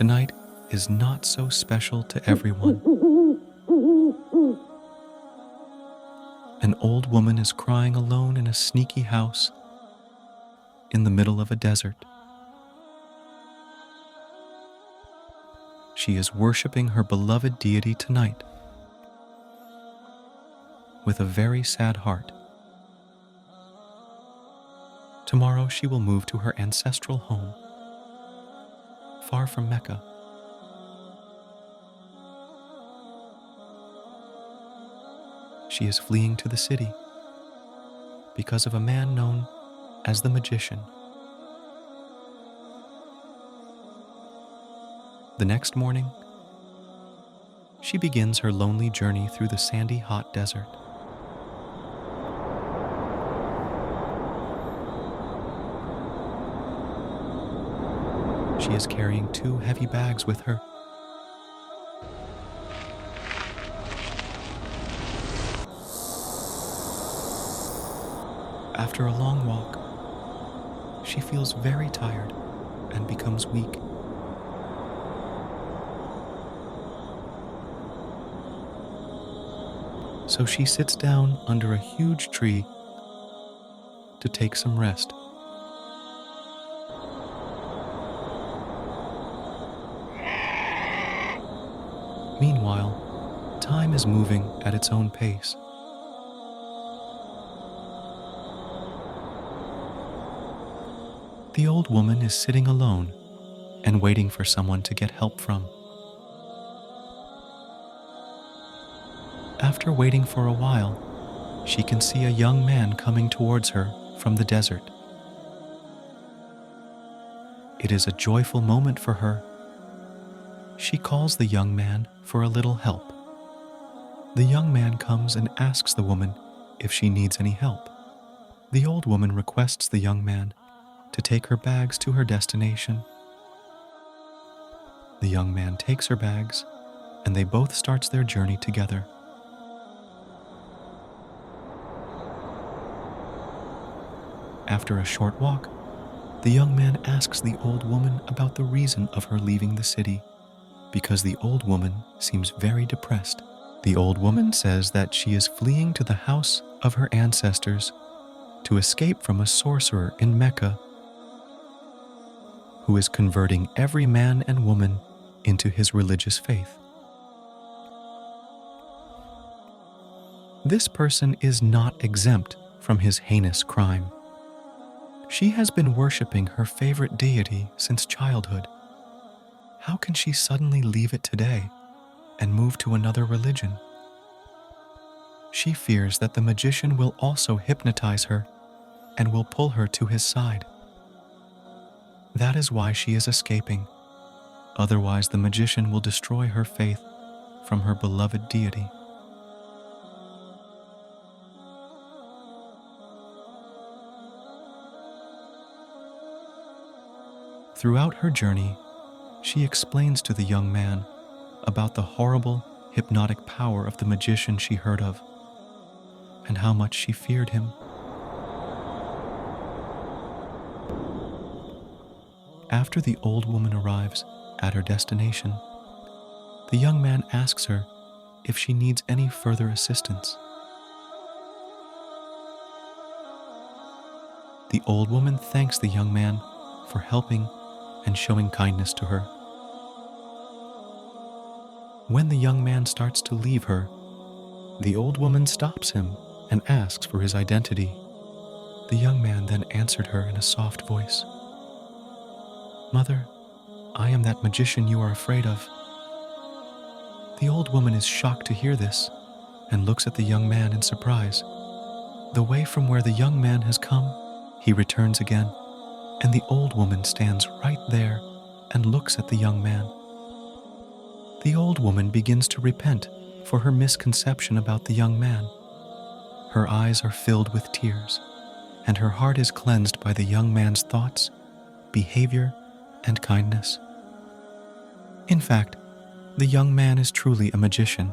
tonight is not so special to everyone. An old woman is crying alone in a sneaky house in the middle of a desert. She is worshiping her beloved deity tonight with a very sad heart. Tomorrow she will move to her ancestral home, far from Mecca. She is fleeing to the city because of a man known as the magician. The next morning, she begins her lonely journey through the sandy, hot desert. She is carrying 2 heavy bags with her. After a long walk, she feels very tired and becomes weak. So she sits down under a huge tree to take some rest. Meanwhile, time is moving at its own pace. The old woman is sitting alone and waiting for someone to get help from. After waiting for a while, she can see a young man coming towards her from the desert. It is a joyful moment for her. She calls the young man for a little help. The young man comes and asks the woman if she needs any help. The old woman requests the young man to take her bags to her destination. The young man takes her bags, and they both start their journey together. After a short walk, the young man asks the old woman about the reason of her leaving the city, because the old woman seems very depressed. The old woman says that she is fleeing to the house of her ancestors to escape from a sorcerer in Mecca who is converting every man and woman into his religious faith. This person is not exempt from his heinous crime. She has been worshiping her favorite deity since childhood. How can she suddenly leave it today and move to another religion? She fears that the magician will also hypnotize her and will pull her to his side. That is why she is escaping. Otherwise, the magician will destroy her faith from her beloved deity. Throughout her journey, she explains to the young man about the horrible hypnotic power of the magician she heard of, and how much she feared him. After the old woman arrives at her destination, the young man asks her if she needs any further assistance. The old woman thanks the young man for helping and showing kindness to her. When the young man starts to leave her, the old woman stops him and asks for his identity. The young man then answered her in a soft voice, "Mother, I am that magician you are afraid of." The old woman is shocked to hear this and looks at the young man in surprise. The way from where the young man has come, he returns again, and the old woman stands right there and looks at the young man. The old woman begins to repent for her misconception about the young man. Her eyes are filled with tears, and her heart is cleansed by the young man's thoughts, behavior, and kindness. In fact, the young man is truly a magician